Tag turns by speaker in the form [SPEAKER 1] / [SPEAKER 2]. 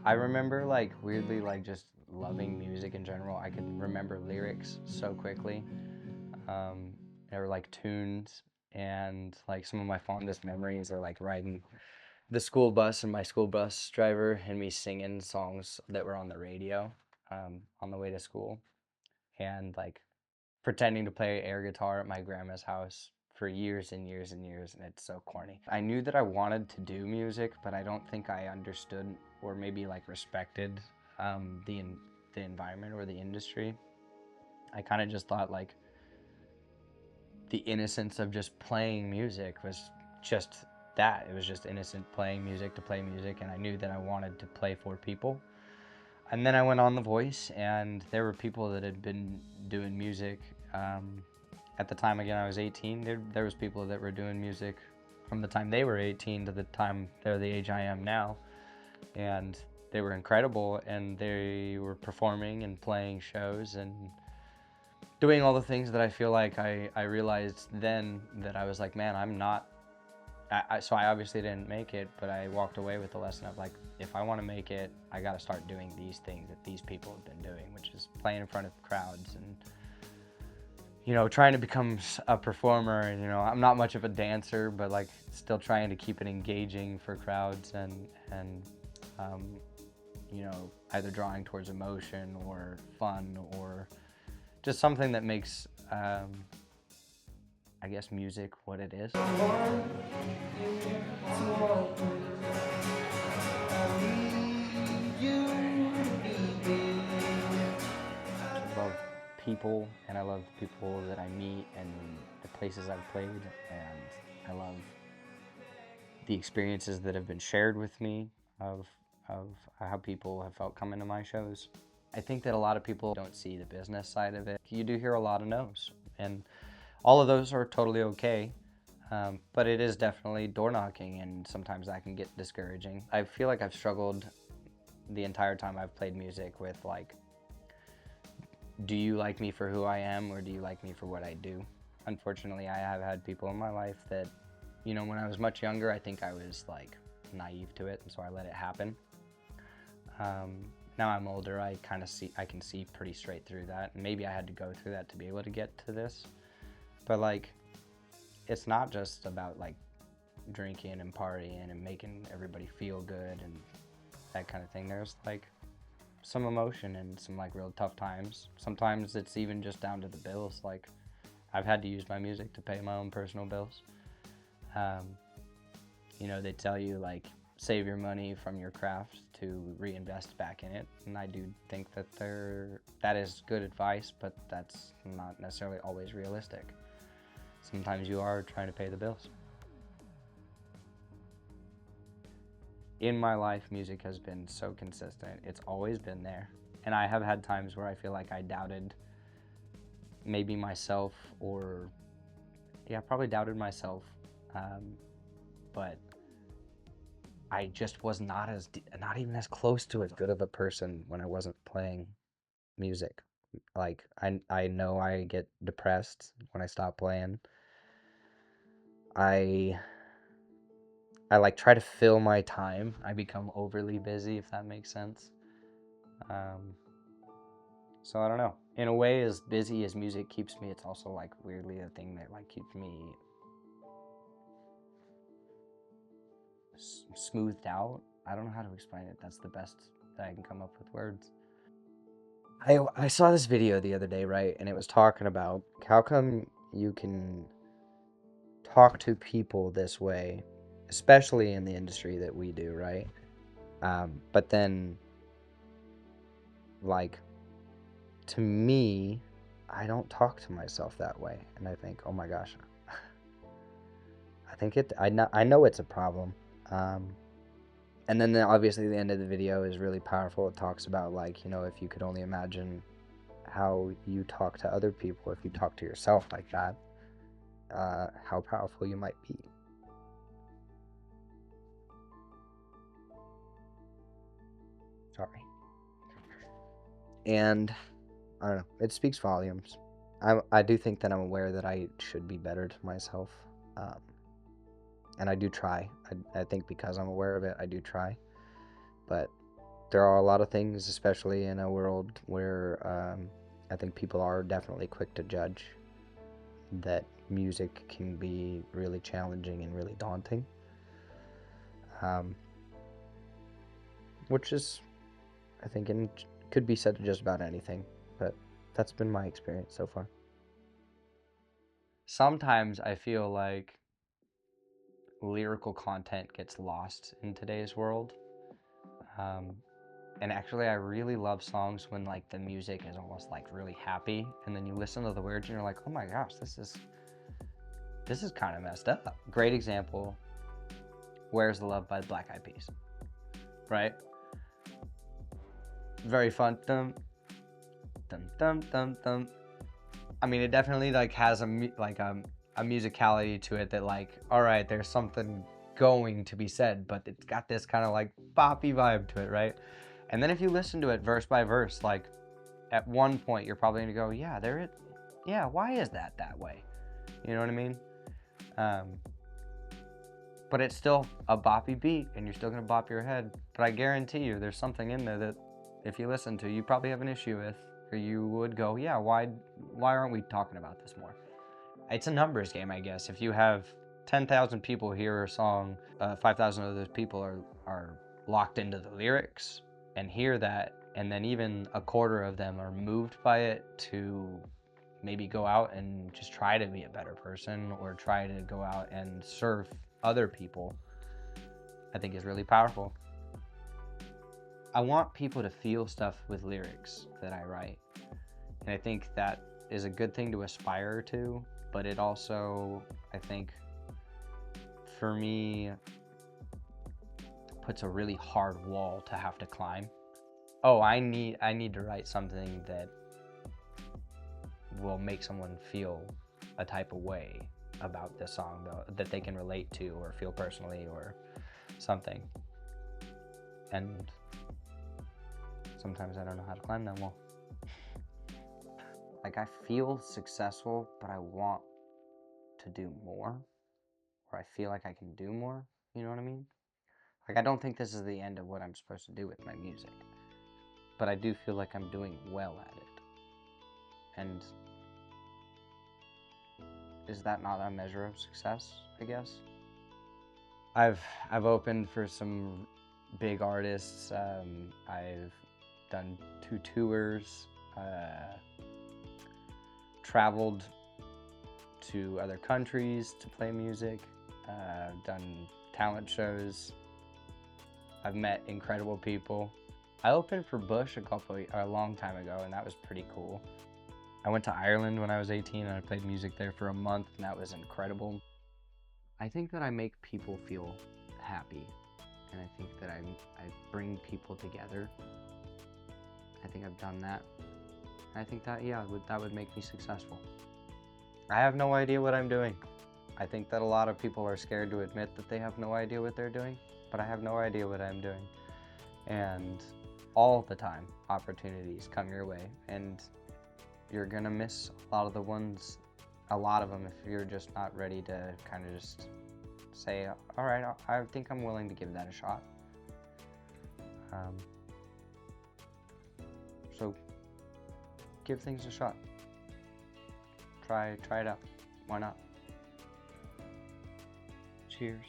[SPEAKER 1] I remember like weirdly like just loving music in general. I could remember lyrics so quickly. Um, there were like tunes, and like some of my fondest memories are like riding the school bus and my school bus driver and me singing songs that were on the radio on the way to school, and like pretending to play air guitar at my grandma's house for years and years and years, and it's so corny. I knew that I wanted to do music, but I don't think I understood or maybe like respected the environment or the industry. I kind of just thought like the innocence of just playing music was just that. It was just innocent playing music to play music, and I knew that I wanted to play for people. And then I went on The Voice, and there were people that had been doing music. At the time, again, I was 18. There was people that were doing music from the time they were 18 to the time they're the age I am now, and they were incredible, and they were performing and playing shows and doing all the things that I feel like I realized then that I was like, man, I'm not. So I obviously didn't make it, but I walked away with the lesson of like, if I want to make it, I got to start doing these things that these people have been doing, which is playing in front of crowds and, you know, trying to become a performer. And, you know, I'm not much of a dancer, but like still trying to keep it engaging for crowds and um, you know, either drawing towards emotion or fun or just something that makes, I guess, music what it is. I love people, and I love the people that I meet and the places I've played, and I love the experiences that have been shared with me of how people have felt coming to my shows. I think that a lot of people don't see the business side of it. You do hear a lot of no's, and all of those are totally okay. But it is definitely door knocking, and sometimes that can get discouraging. I feel like I've struggled the entire time I've played music with like, do you like me for who I am, or do you like me for what I do? Unfortunately, I have had people in my life that, you know, when I was much younger, I think I was like naive to it, and so I let it happen. Now I'm older, I can see pretty straight through that, and maybe I had to go through that to be able to get to this. But like, it's not just about like drinking and partying and making everybody feel good and that kind of thing. There's like some emotion and some like real tough times. Sometimes it's even just down to the bills. Like, I've had to use my music to pay my own personal bills. Um, you know, they tell you like save your money from your craft to reinvest back in it, and I do think that that is good advice, but that's not necessarily always realistic. Sometimes you are trying to pay the bills. In my life, music has been so consistent. It's always been there. And I have had times where I feel like I doubted maybe myself, or, yeah, probably doubted myself. But I just was not even as close to as good of a person when I wasn't playing music. Like, I know I get depressed when I stop playing. I I like try to fill my time. I become overly busy, if that makes sense. Um, so I don't know. In a way, as busy as music keeps me, it's also like weirdly a thing that like keeps me smoothed out. I don't know how to explain it. That's the best that I can come up with words. I saw this video the other day, right? And it was talking about how come you can talk to people this way, especially in the industry that we do, right? But then, like, to me, I don't talk to myself that way. And I think, oh my gosh, I know it's a problem. Um, and then obviously the end of the video is really powerful. It talks about like, you know, if you could only imagine how you talk to other people, if you talk to yourself like that, how powerful you might be. Sorry. And I don't know, it speaks volumes. I do think that I'm aware that I should be better to myself. Um, and I do try. I think because I'm aware of it, I do try. But there are a lot of things, especially in a world where I think people are definitely quick to judge, that music can be really challenging and really daunting. Which is, I think, could be said to just about anything, but that's been my experience so far. Sometimes I feel like lyrical content gets lost in today's world. And actually, I really love songs when like the music is almost like really happy, and then you listen to the words and you're like, oh my gosh, this is kind of messed up. Great example, Where's the Love by the Black Eyed Peas, right? Very fun. Dum, dum, dum, dum, dum. I mean, it definitely like has a musicality to it that like, all right, there's something going to be said, but it's got this kind of like boppy vibe to it, right? And then if you listen to it verse by verse, like at one point you're probably gonna go, yeah, why is that way? You know what I mean? But it's still a boppy beat, and you're still gonna bop your head. But I guarantee you, there's something in there that if you listen to, you probably have an issue with, or you would go, yeah, why aren't we talking about this more? It's a numbers game, I guess. If you have 10,000 people hear a song, 5,000 of those people are locked into the lyrics and hear that, and then even a quarter of them are moved by it to maybe go out and just try to be a better person or try to go out and serve other people, I think is really powerful. I want people to feel stuff with lyrics that I write, and I think that is a good thing to aspire to, but it also, I think, for me, puts a really hard wall to have to climb. Oh, I need to write something that will make someone feel a type of way about this song, though, that they can relate to or feel personally or something. And sometimes I don't know how to climb that wall. Like, I feel successful, but I want to do more, or I feel like I can do more, you know what I mean? Like, I don't think this is the end of what I'm supposed to do with my music, but I do feel like I'm doing well at it. And is that not a measure of success, I guess? I've opened for some big artists. I've done 2 tours, traveled to other countries to play music, done talent shows. I've met incredible people. I opened for Bush a long time ago, and that was pretty cool. I went to Ireland when I was 18, and I played music there for a month, and that was incredible. I think that I make people feel happy, and I think that I bring people together. I think I've done that. And I think that, yeah, that would make me successful. I have no idea what I'm doing. I think that a lot of people are scared to admit that they have no idea what they're doing, but I have no idea what I'm doing. And all the time, opportunities come your way, and you're gonna miss a lot of them if you're just not ready to kind of just say, all right, I think I'm willing to give that a shot. So give things a shot. Try it out. Why not? Cheers.